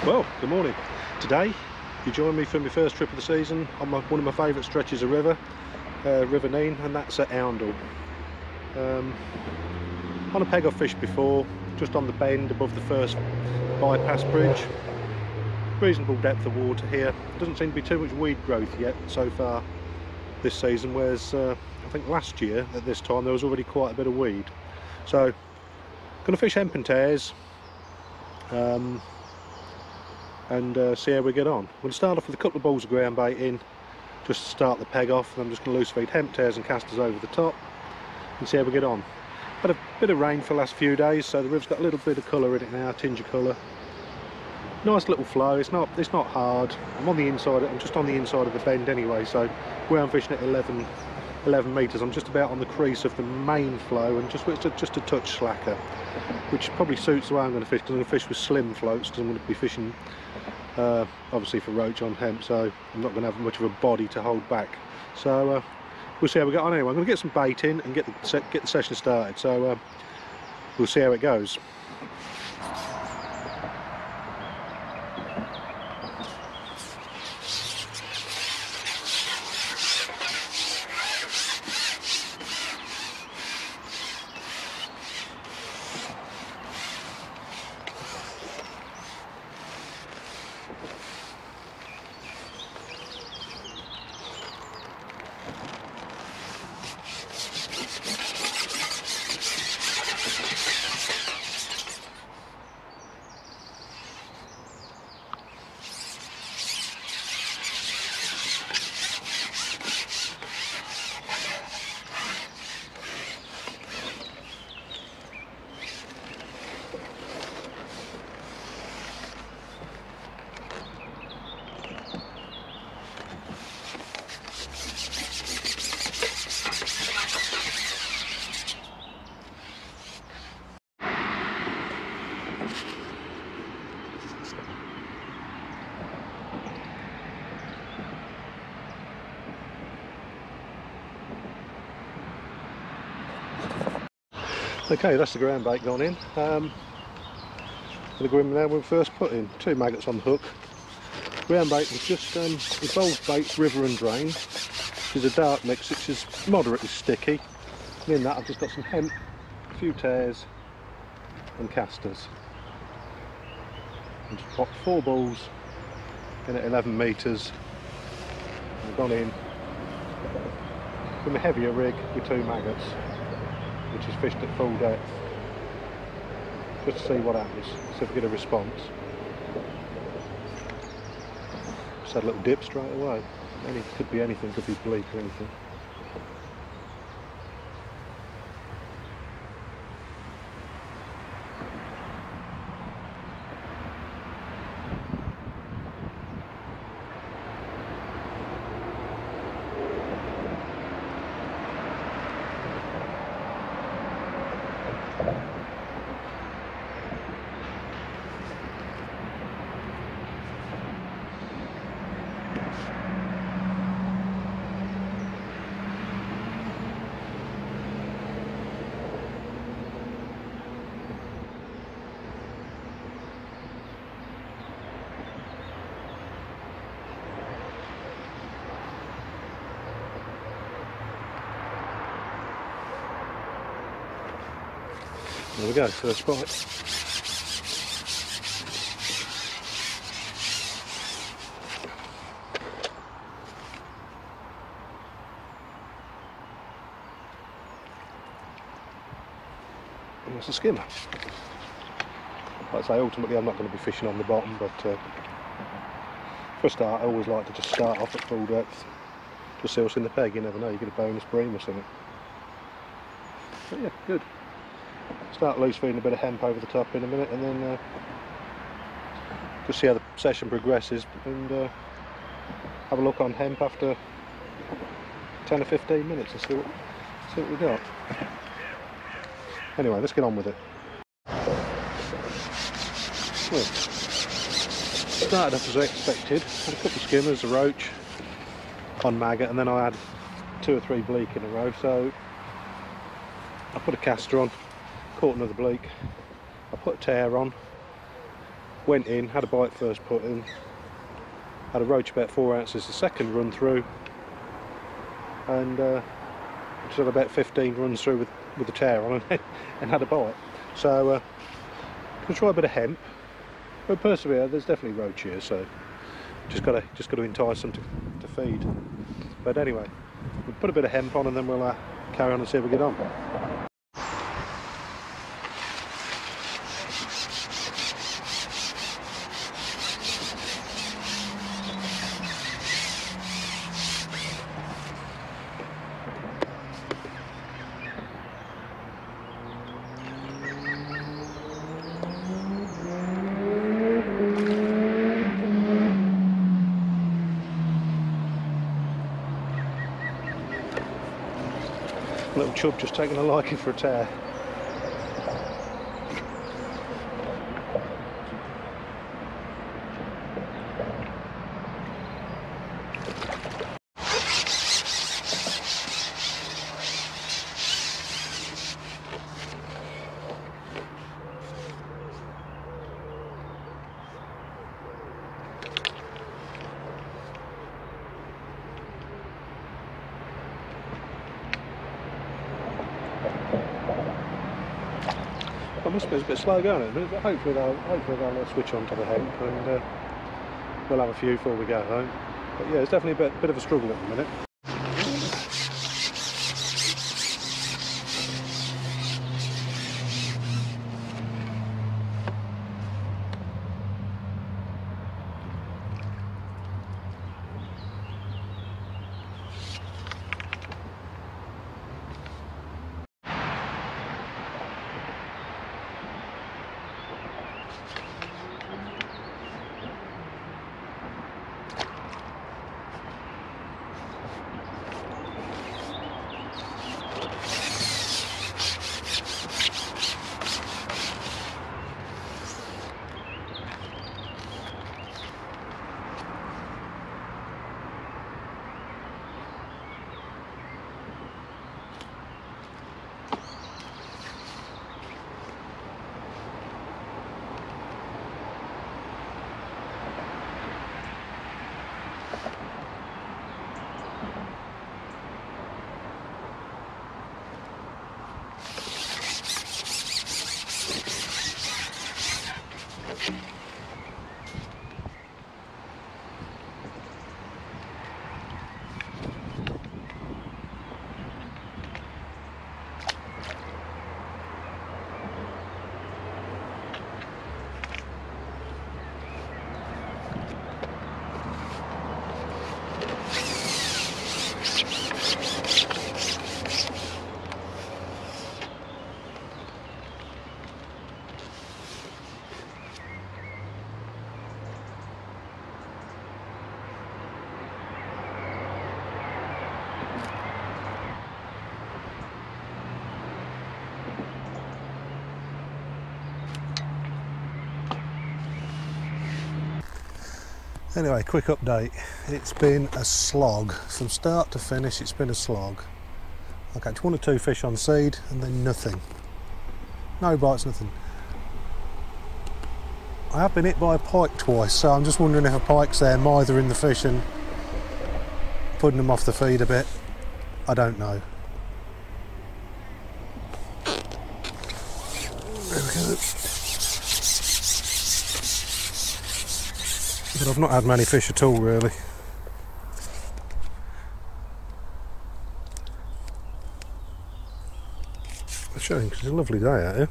Well, good morning. Today you join me for my first trip of the season on one of my favourite stretches of river, River Nene, and that's at Oundle. On a peg I've fished before, just on the bend above the first bypass bridge. Reasonable depth of water here. Doesn't seem to be too much weed growth yet so far this season, whereas I think last year at this time there was already quite a bit of weed. So, going to fish Hemp and Tares and see how we get on. We'll start off with a couple of balls of ground bait in, just to start the peg off, and I'm just going to loose feed hemp, tares and casters over the top and see how we get on. Had a bit of rain for the last few days, so the river's got a little bit of colour in it now, a tinge of colour. Nice little flow. It's not hard. I'm on the inside. I'm just on the inside of the bend anyway, so where I'm fishing at 11 metres, I'm just about on the crease of the main flow and just a touch slacker, which probably suits the way I'm going to fish, because I'm going to fish with slim floats, because I'm going to be fishing obviously for roach on hemp, so I'm not going to have much of a body to hold back. So we'll see how we get on anyway. I'm going to get some bait in and get the session started, so we'll see how it goes. Okay, that's the ground bait gone in. Going to go in now when we first put in 2 maggots on the hook. Ground bait was just Evolved Baits River and Drain, which is a dark mix which is moderately sticky. And in that I've just got some hemp, a few tares and casters. And just popped 4 balls in at 11 metres. I've gone in with a heavier rig with 2 maggots, which is fished at full depth, just to see what happens, see if we get a response. Just had a little dip straight away. Could be anything, could be bleak or anything. There we go, first bite. And that's a skimmer. Like I say, ultimately I'm not going to be fishing on the bottom, but for a start I always like to just start off at full depth. Just see what's in the peg, you never know, you get a bonus bream or something. But yeah, good. Start loose feeding a bit of hemp over the top in a minute, and then just see how the session progresses, and have a look on hemp after 10 or 15 minutes and see what we got. Anyway, let's get on with it. Well, started off as I expected. Had a couple of skimmers, a roach on maggot, and then I had 2 or 3 bleak in a row, so I put a caster on, caught another bleak. I put a tare on, Went in, had a bite first put in, had a roach about 4 ounces the second run through, and just had about 15 runs through with the tare on and had a bite. So gonna try a bit of hemp, but persevere. There's definitely roach here, so just got to entice them to feed. But anyway, we'll put a bit of hemp on and then we'll carry on and see if we get on. Little chub just taking a liking for a tare. I must be a bit slow going, but hopefully they'll switch on to the hemp and we'll have a few before we go home. But yeah, it's definitely a bit of a struggle at the minute. Anyway, quick update. It's been a slog. From start to finish, it's been a slog. I catch 1 or 2 fish on seed and then nothing. No bites, nothing. I have been hit by a pike twice, so I'm just wondering if a pike's there mithering the fish and putting them off the feed a bit. I don't know. There we go. But I've not had many fish at all, really. It's a shame because it's a lovely day out here.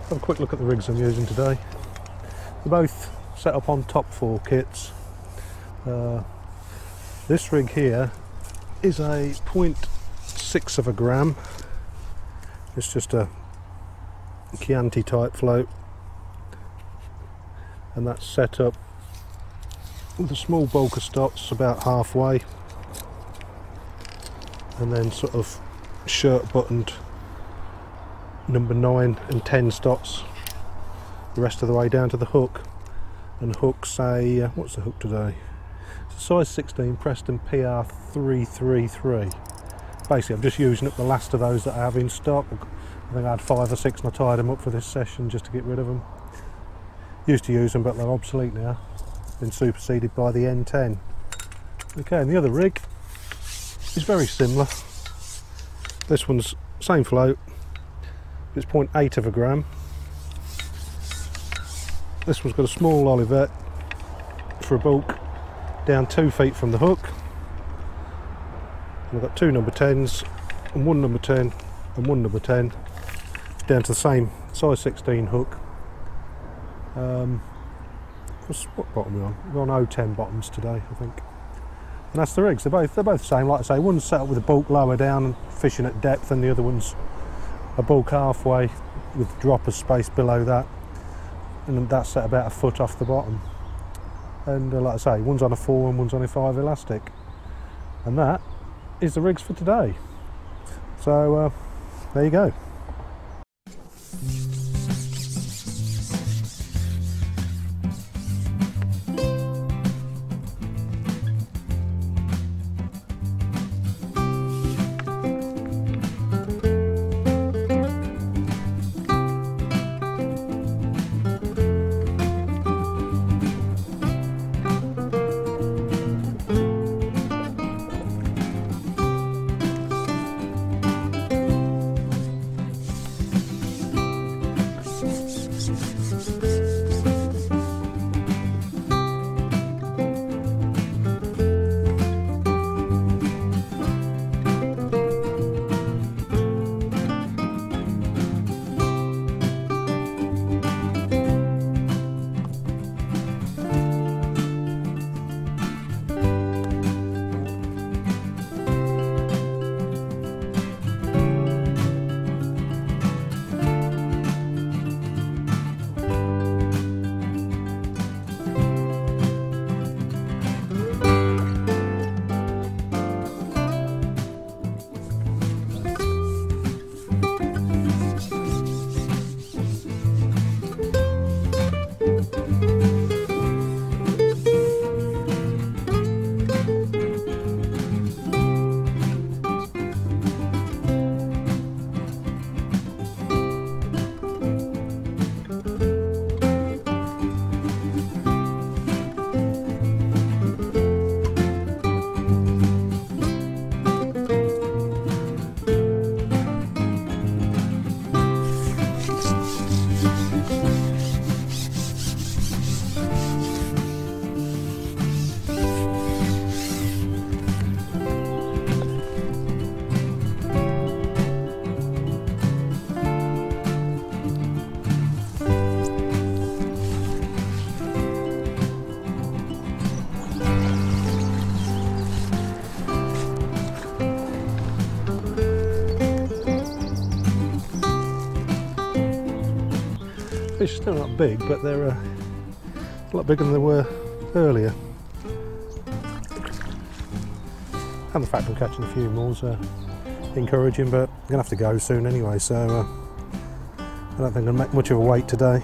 Have a quick look at the rigs I'm using today. They're both set up on top 4 kits. This rig here is a 0.6 of a gram. It's just a Chianti type float, and that's set up with a small bulk of stots about halfway, and then sort of shirt buttoned number 9 and 10 stots the rest of the way down to the hook. And hook's a what's the hook today? It's a size 16 Preston PR 333. Basically I'm just using up the last of those that I have in stock. I think I had 5 or 6 and I tied them up for this session just to get rid of them. Used to use them but they're obsolete now. Been superseded by the N10. Okay, and the other rig is very similar. This one's same float, it's 0.8 of a gram. This one's got a small olivet for a bulk down 2 feet from the hook. And I've got 2 number 10s and 1 number 10 and 1 number 10 down to the same size 16 hook. What bottom are we on? We're on 010 bottoms today, I think. And that's the rigs. They're both the same. Like I say, one's set up with a bulk lower down and fishing at depth, and the other one's a bulk halfway with dropper space below that, and that's set about a foot off the bottom. And like I say, one's on a 4 and one's on a 5 elastic. And that is the rigs for today. So there you go. Fish are still not big, but they're a lot bigger than they were earlier. And the fact I'm catching a few more's encouraging, but I'm going to have to go soon anyway, so I don't think I'll make much of a wait today.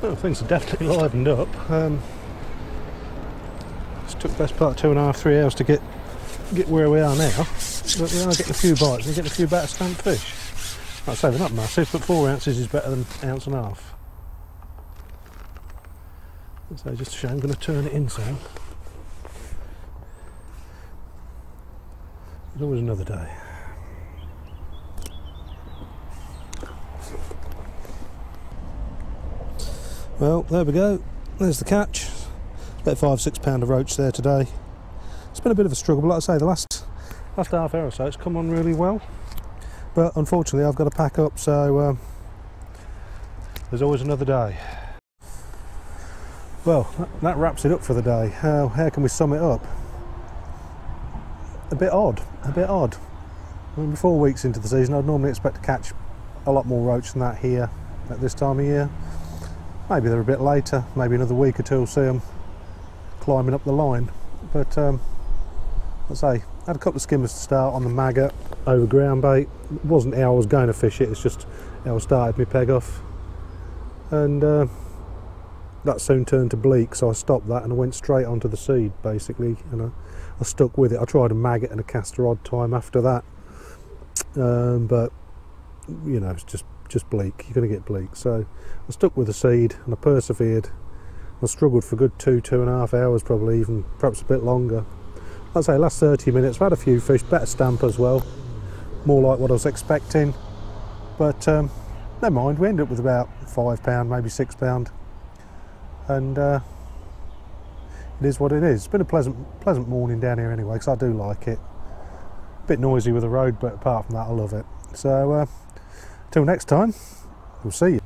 Well, things are definitely livened up. It's took the best part of 2.5–3 hours to get where we are now, but we are getting a few bites. We're getting a few better stamped fish. Like I say, they're not massive, but 4 ounces is better than 1.5 ounces. So just a shame, I'm going to turn it in soon. There's always another day. Well, there we go. There's the catch. About 5-6 pound of roach there today. It's been a bit of a struggle, but like I say, the last half hour or so it's come on really well. But unfortunately I've got to pack up, so there's always another day. Well, that wraps it up for the day. How can we sum it up? A bit odd, a bit odd. I mean, 4 weeks into the season, I'd normally expect to catch a lot more roach than that here at this time of year. Maybe they're a bit later, maybe another week or two we'll see them climbing up the line. But let's say, I had a couple of skimmers to start on the maggot over ground bait. It wasn't how I was going to fish it, it's just how I started my peg off. And that soon turned to bleak, so I stopped that and I went straight onto the seed basically, and I stuck with it. I tried a maggot and a caster odd time after that, but you know, it's just bleak. You're going to get bleak, so I stuck with the seed and I persevered. I struggled for a good 2.5 hours, probably even perhaps a bit longer. I'd say last 30 minutes I've had a few fish, better stamp as well, more like what I was expecting, but never mind, we ended up with about £5, maybe £6, and it is what it is. It's been a pleasant morning down here anyway, because I do like it. A bit noisy with the road, but apart from that I love it. So till next time, we'll see you.